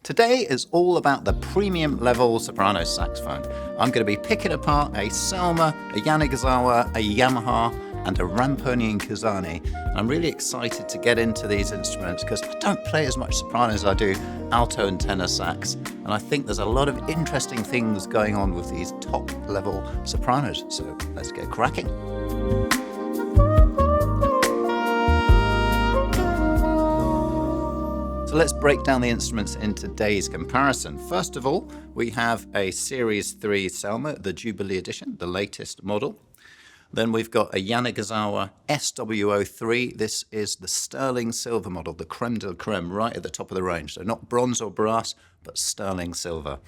Today is all about the premium level soprano saxophone. I'm going to be picking apart a Selmer, a Yanagisawa, a Yamaha, and a Ramponian Kazani. And I'm really excited to get into these instruments because I don't play as much soprano as I do alto and tenor sax. And I think there's a lot of interesting things going on with these top level sopranos. So let's get cracking. So let's break down the instruments in today's comparison. First of all, we have a Series 3 Selmer, the Jubilee Edition, the latest model. Then we've got a Yanagisawa SW03. This is the sterling silver model, the creme de la creme, right at the top of the range. So not bronze or brass, but sterling silver.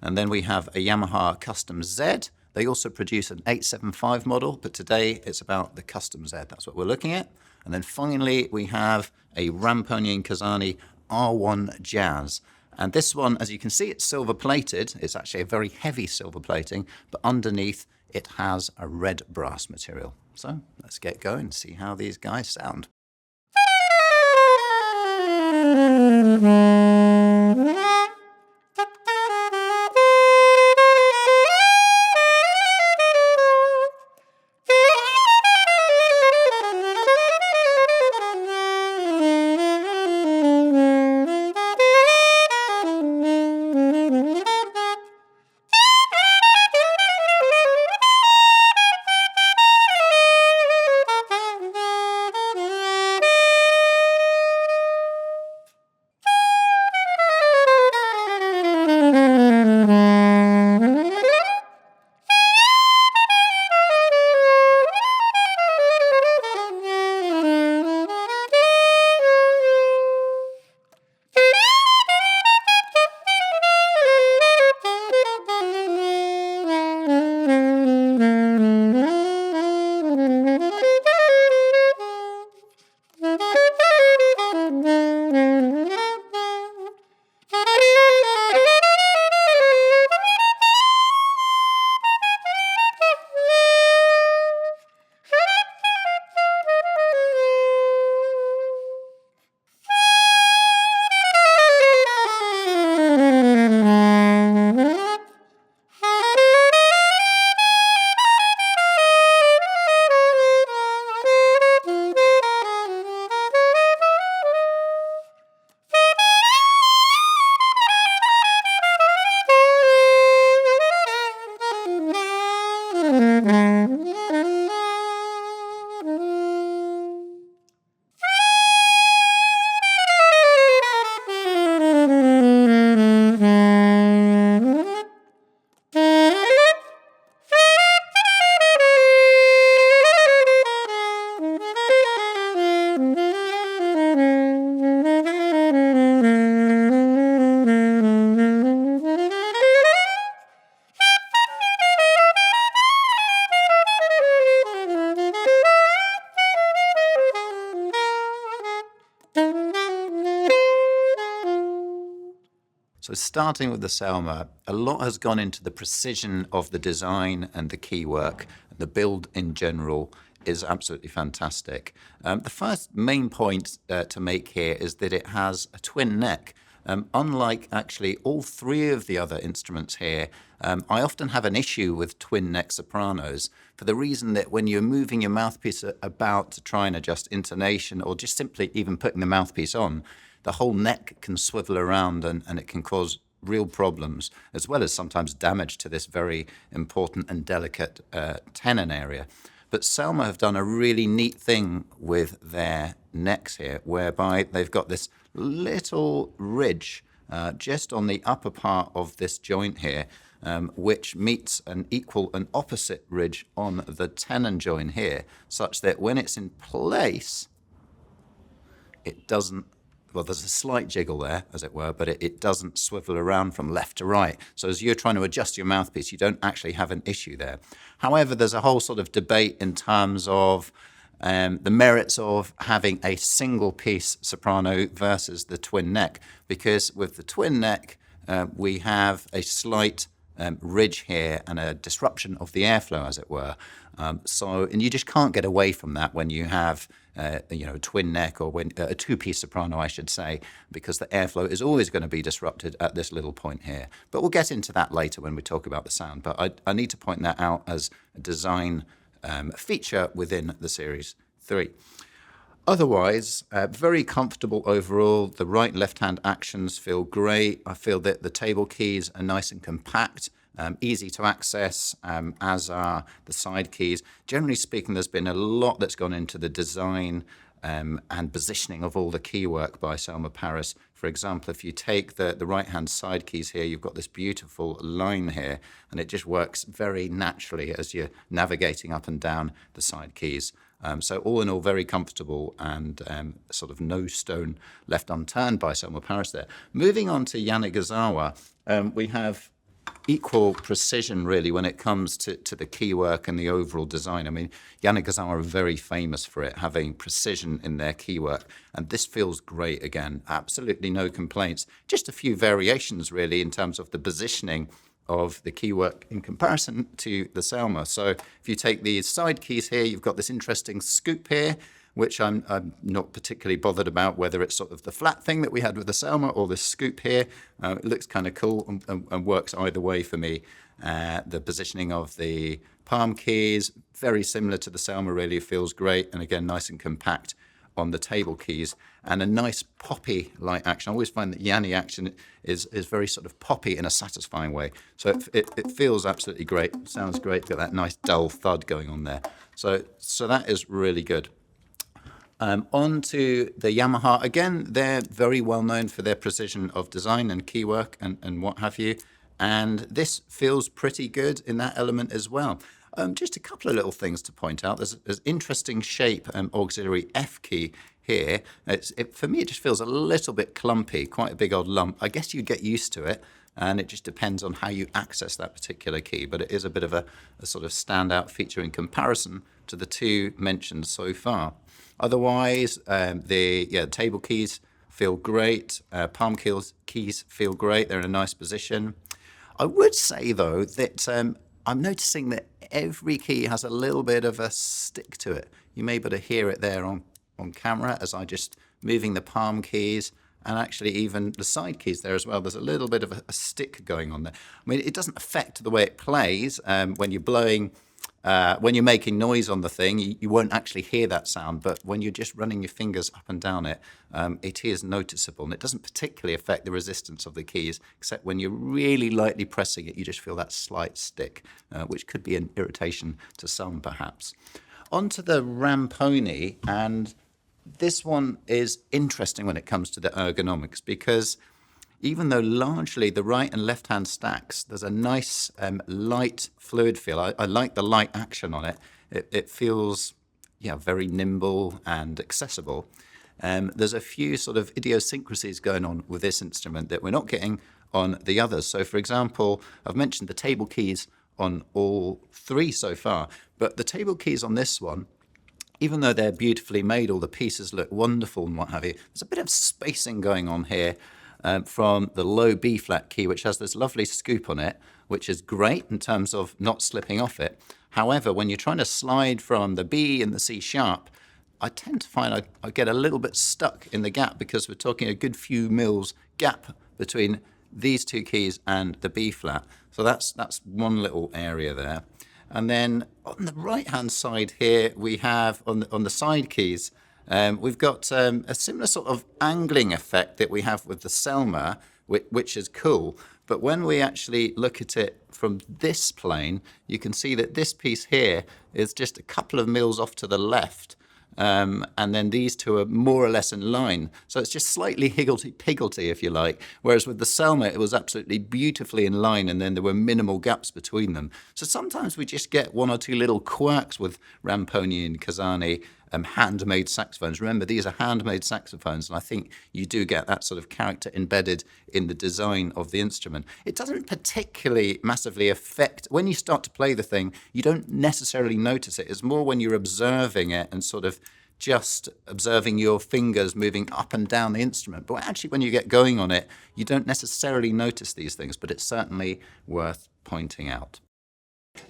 And then we have a Yamaha Custom Z. They also produce an 875 model, but today it's about the Custom Z. That's what we're looking at. And then finally, we have a Ramponian Kazani R1 Jazz. And this one, as you can see, it's silver plated. It's actually a very heavy silver plating, but underneath it has a red brass material. So let's get going and see how these guys sound. So starting with the Selmer, a lot has gone into the precision of the design and the key work. The build in general is absolutely fantastic. The first main point to make here is that it has a twin neck. Unlike actually all three of the other instruments here, I often have an issue with twin neck sopranos for the reason that when you're moving your mouthpiece about to try and adjust intonation or just simply even putting the mouthpiece on, the whole neck can swivel around and it can cause real problems, as well as sometimes damage to this very important and delicate tenon area. But Selmer have done a really neat thing with their necks here, whereby they've got this little ridge just on the upper part of this joint here, which meets an equal and opposite ridge on the tenon joint here, such that when it's in place, it doesn't, well, there's a slight jiggle there, as it were, but it doesn't swivel around from left to right. So as you're trying to adjust your mouthpiece, you don't actually have an issue there. However, there's a whole sort of debate in terms of the merits of having a single piece soprano versus the twin neck, because with the twin neck, we have a slight ridge here and a disruption of the airflow, as it were. And you just can't get away from that when you have a twin neck, or when a two-piece soprano, I should say, because the airflow is always going to be disrupted at this little point here. But we'll get into that later when we talk about the sound. But I need to point that out as a design feature within the Series 3. Otherwise, very comfortable overall. The right and left-hand actions feel great. I feel that the table keys are nice and compact, easy to access, as are the side keys. Generally speaking, there's been a lot that's gone into the design and positioning of all the key work by Selma Paris. For example, if you take the right-hand side keys here, you've got this beautiful line here, and it just works very naturally as you're navigating up and down the side keys. So all in all, very comfortable, and sort of no stone left unturned by Selma Paris there. Moving on to Yanagisawa, we have equal precision really when it comes to the key work and the overall design. I mean, Yanagisawa are very famous for it, having precision in their key work, and this feels great again. Absolutely no complaints. Just a few variations really in terms of the positioning of the key work in comparison to the Selma. So if you take these side keys here, you've got this interesting scoop here, which I'm not particularly bothered about whether it's sort of the flat thing that we had with the Selma or this scoop here. It looks kind of cool and works either way for me. The positioning of the palm keys, very similar to the Selma, really feels great, and again nice and compact on the table keys, and a nice poppy light action. I always find that Yanni action is very sort of poppy in a satisfying way. So it feels absolutely great, sounds great, got that nice dull thud going on there. So that is really good. On to the Yamaha. Again, they're very well known for their precision of design and key work and what have you. And this feels pretty good in that element as well. Just a couple of little things to point out. There's interesting shape auxiliary F key here. For me, it just feels a little bit clumpy, quite a big old lump. I guess you get used to it, and it just depends on how you access that particular key. But it is a bit of a sort of standout feature in comparison to the two mentioned so far. Otherwise, the table keys feel great. Palm keys feel great. They're in a nice position. I would say, though, that I'm noticing that every key has a little bit of a stick to it. You may be able to hear it there on camera as I just moving the palm keys, and actually even the side keys there as well. There's a little bit of a stick going on there. I mean, it doesn't affect the way it plays. When you're blowing, when you're making noise on the thing, you won't actually hear that sound, but when you're just running your fingers up and down it, it is noticeable, and it doesn't particularly affect the resistance of the keys, except when you're really lightly pressing it, you just feel that slight stick, which could be an irritation to some perhaps. On to the Ramponi, and this one is interesting when it comes to the ergonomics, because even though largely the right and left-hand stacks, there's a nice light fluid feel. I like the light action on it. It feels, very nimble and accessible. There's a few sort of idiosyncrasies going on with this instrument that we're not getting on the others. So, for example, I've mentioned the table keys on all three so far, but the table keys on this one, even though they're beautifully made, all the pieces look wonderful and what have you, there's a bit of spacing going on here. From the low B flat key, which has this lovely scoop on it, which is great in terms of not slipping off it. However, when you're trying to slide from the B and the C sharp, I tend to find I get a little bit stuck in the gap, because we're talking a good few mils gap between these two keys and the B flat. So that's one little area there. And then on the right-hand side here, we have on the side keys, we've got a similar sort of angling effect that we have with the Selma, which is cool. But when we actually look at it from this plane, you can see that this piece here is just a couple of mils off to the left. And then these two are more or less in line. So it's just slightly higgledy-piggledy, if you like. Whereas with the Selma, it was absolutely beautifully in line, and then there were minimal gaps between them. So sometimes we just get one or two little quirks with Ramponi and Kazani handmade saxophones. Remember, these are handmade saxophones, and I think you do get that sort of character embedded in the design of the instrument. It doesn't particularly massively affect, when you start to play the thing, you don't necessarily notice it. It's more when you're observing it and sort of just observing your fingers moving up and down the instrument. But actually, when you get going on it, you don't necessarily notice these things, but it's certainly worth pointing out.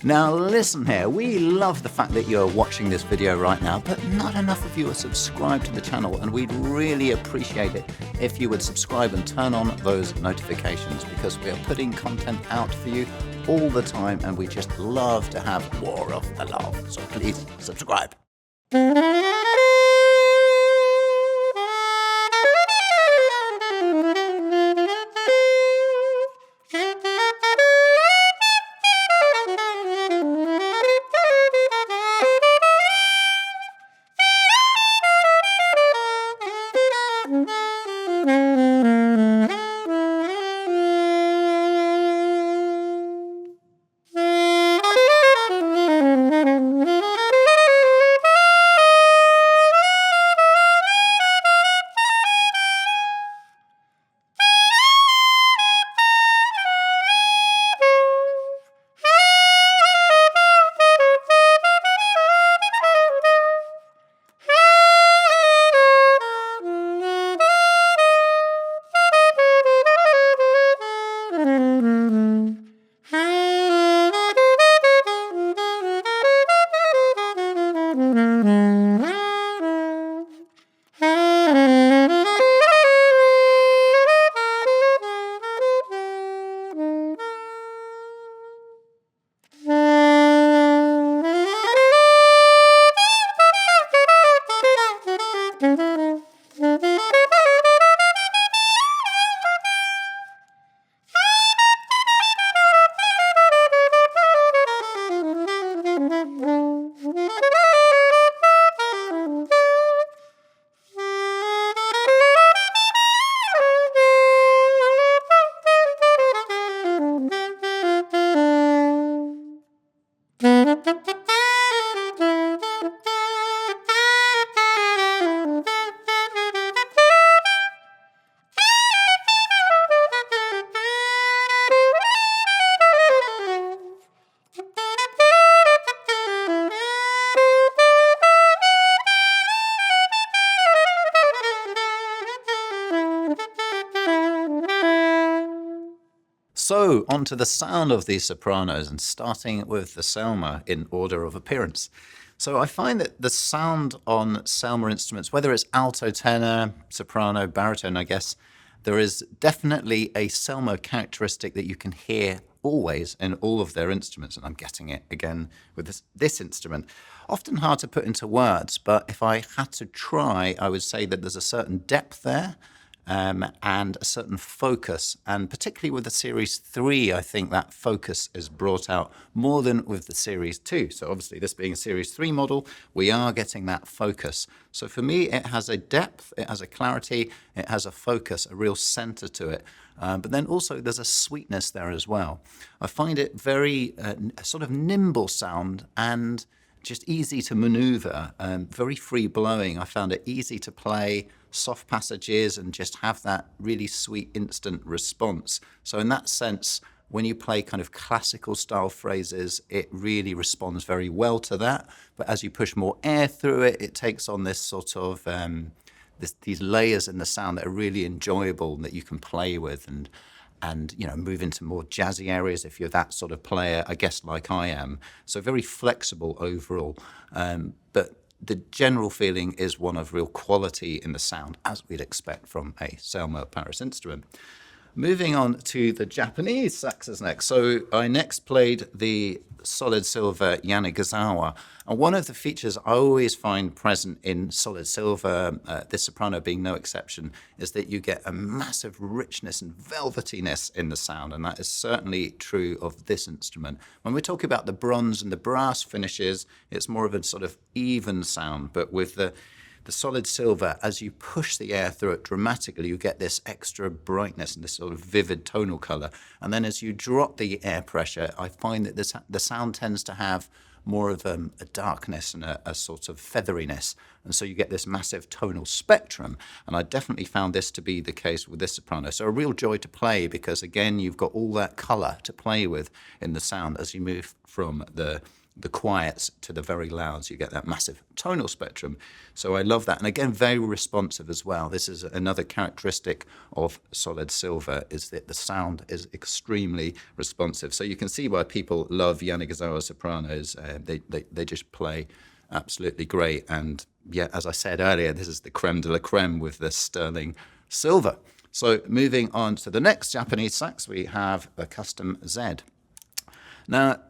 Now listen here, we love the fact that you're watching this video right now, but not enough of you are subscribed to the channel, and we'd really appreciate it if you would subscribe and turn on those notifications, because we are putting content out for you all the time and we just love to have more of the love. So please subscribe. So, onto the sound of these sopranos, and starting with the Selma in order of appearance. So I find that the sound on Selma instruments, whether it's alto, tenor, soprano, baritone, I guess, there is definitely a Selma characteristic that you can hear always in all of their instruments, and I'm getting it again with this instrument. Often hard to put into words, but if I had to try, I would say that there's a certain depth there, and a certain focus, and particularly with the Series 3, I think that focus is brought out more than with the Series 2. So obviously this being a Series 3 model, we are getting that focus. So for me, it has a depth, it has a clarity, it has a focus, a real center to it. But then also there's a sweetness there as well. I find it very sort of nimble sound and just easy to maneuver, very free blowing. I found it easy to play soft passages and just have that really sweet instant response. So in that sense, when you play kind of classical style phrases, it really responds very well to that. But as you push more air through it, it takes on this sort of these layers in the sound that are really enjoyable and that you can play with and you know, move into more jazzy areas if you're that sort of player, I guess, like I am. So very flexible overall. But the general feeling is one of real quality in the sound, as we'd expect from a Selma Paris instrument. Moving on to the Japanese saxes next. So I next played the solid silver Yanagisawa. And one of the features I always find present in solid silver, this soprano being no exception, is that you get a massive richness and velvetiness in the sound. And that is certainly true of this instrument. When we're talking about the bronze and the brass finishes, it's more of a sort of even sound. But with the solid silver, as you push the air through it dramatically, you get this extra brightness and this sort of vivid tonal color. And then as you drop the air pressure, I find that the sound tends to have more of a darkness and a sort of featheriness. And so you get this massive tonal spectrum. And I definitely found this to be the case with this soprano. So a real joy to play because, again, you've got all that color to play with in the sound as you move from the the quiets to the very louds. You get that massive tonal spectrum. So I love that. And again, very responsive as well. This is another characteristic of solid silver, is that the sound is extremely responsive. So you can see why people love Yanagisawa Sopranos. They just play absolutely great. And yeah, as I said earlier, this is the creme de la creme with the sterling silver. So moving on to the next Japanese sax, we have the Custom Z. Now,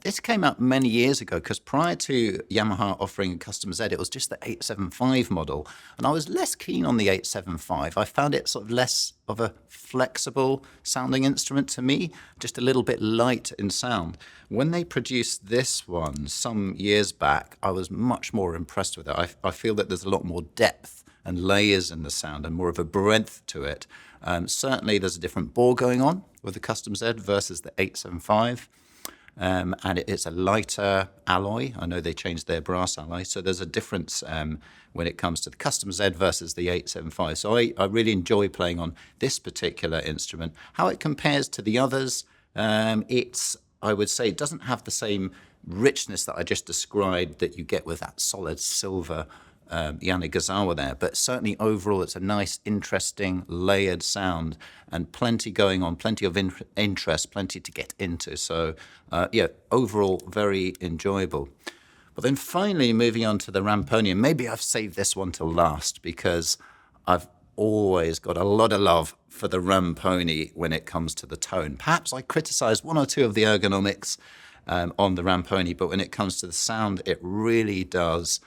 this came out many years ago, because prior to Yamaha offering a Custom Z, it was just the 875 model. And I was less keen on the 875. I found it sort of less of a flexible sounding instrument to me, just a little bit light in sound. When they produced this one some years back, I was much more impressed with it. I feel that there's a lot more depth and layers in the sound and more of a breadth to it. Certainly there's a different bore going on with the Custom Z versus the 875. And it's a lighter alloy. I know they changed their brass alloy, so there's a difference when it comes to the Custom Z versus the 875. So I really enjoy playing on this particular instrument. How it compares to the others, I would say it doesn't have the same richness that I just described that you get with that solid silver Yanagisawa there, but certainly overall it's a nice, interesting, layered sound, and plenty going on, plenty of interest, plenty to get into. So yeah, overall very enjoyable. But then finally moving on to the Ramponian, maybe I've saved this one till last, because I've always got a lot of love for the Ramponi when it comes to the tone. Perhaps I criticised one or two of the ergonomics on the Ramponi, but when it comes to the sound, it really does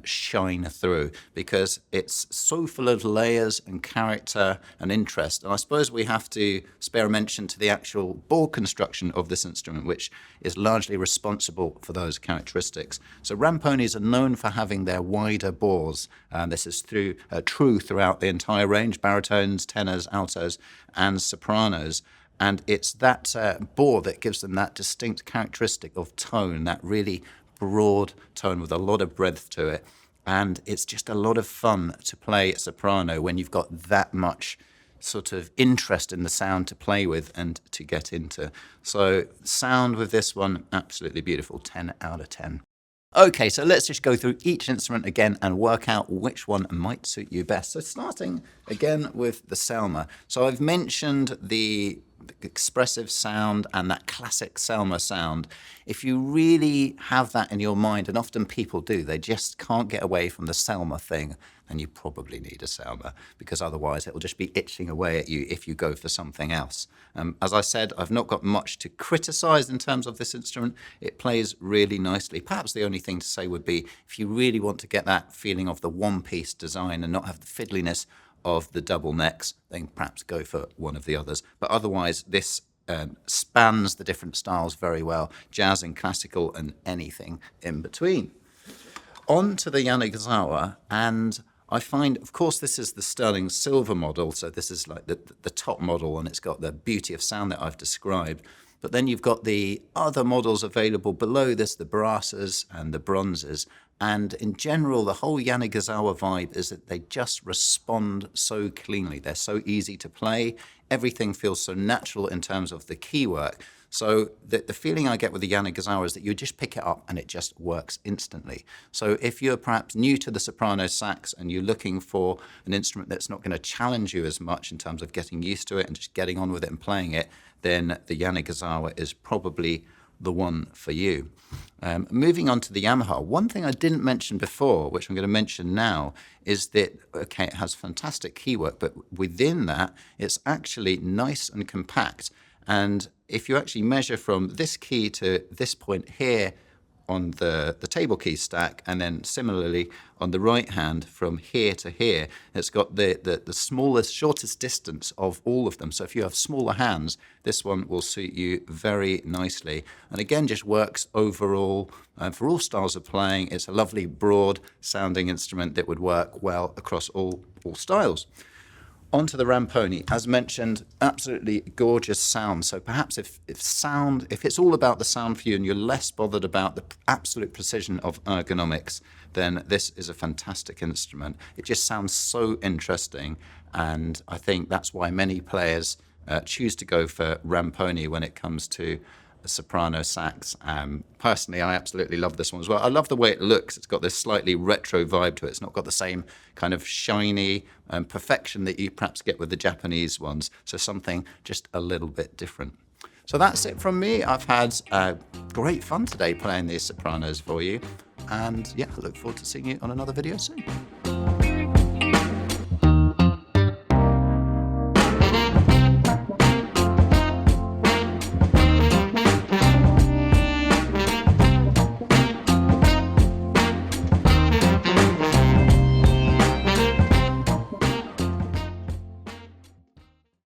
shine through, because it's so full of layers and character and interest. And I suppose we have to spare mention to the actual bore construction of this instrument, which is largely responsible for those characteristics. So Ramponis are known for having their wider bores. This is true throughout the entire range: baritones, tenors, altos, and sopranos. And it's that bore that gives them that distinct characteristic of tone, that really broad tone with a lot of breadth to it. And it's just a lot of fun to play soprano when you've got that much sort of interest in the sound to play with and to get into. So sound with this one, absolutely beautiful, 10 out of 10. Okay, so let's just go through each instrument again and work out which one might suit you best. So starting again with the Selmer. So I've mentioned the expressive sound and that classic Selmer sound. If you really have that in your mind, and often people do, they just can't get away from the Selmer thing, then you probably need a Selmer, because otherwise it will just be itching away at you if you go for something else. As I said, I've not got much to criticise in terms of this instrument. It plays really nicely. Perhaps the only thing to say would be, if you really want to get that feeling of the one-piece design and not have the fiddliness of the double necks, then perhaps go for one of the others. But otherwise, this spans the different styles very well: jazz and classical and anything in between. On to the Yanagisawa, and I find, of course, this is the sterling silver model, so this is like the top model, and it's got the beauty of sound that I've described. But then you've got the other models available below this, the brasses and the bronzes. And in general, the whole Yanagisawa vibe is that they just respond so cleanly. They're so easy to play. Everything feels so natural in terms of the key work. So the feeling I get with the Yanagisawa is that you just pick it up and it just works instantly. So if you're perhaps new to the soprano sax and you're looking for an instrument that's not going to challenge you as much in terms of getting used to it and just getting on with it and playing it, then the Yanagisawa is probably the one for you. Moving on to the Yamaha, one thing I didn't mention before, which I'm going to mention now, is that, okay, it has fantastic keywork, but within that, it's actually nice and compact. And if you actually measure from this key to this point here on the table key stack, and then similarly on the right hand from here to here, it's got the smallest, shortest distance of all of them. So if you have smaller hands, this one will suit you very nicely. And again, just works overall for all styles of playing. It's a lovely broad sounding instrument that would work well across all styles. Onto the Ramponi, as mentioned, absolutely gorgeous sound. So perhaps if it's all about the sound for you and you're less bothered about the absolute precision of ergonomics, then this is a fantastic instrument. It just sounds so interesting, and I think that's why many players choose to go for Ramponi when it comes to a soprano sax. Personally, I absolutely love this one as well. I love the way it looks. It's got this slightly retro vibe to it. It's not got the same kind of shiny perfection that you perhaps get with the Japanese ones. So something just a little bit different. So that's it from me. I've had great fun today playing these sopranos for you. And yeah, I look forward to seeing you on another video soon.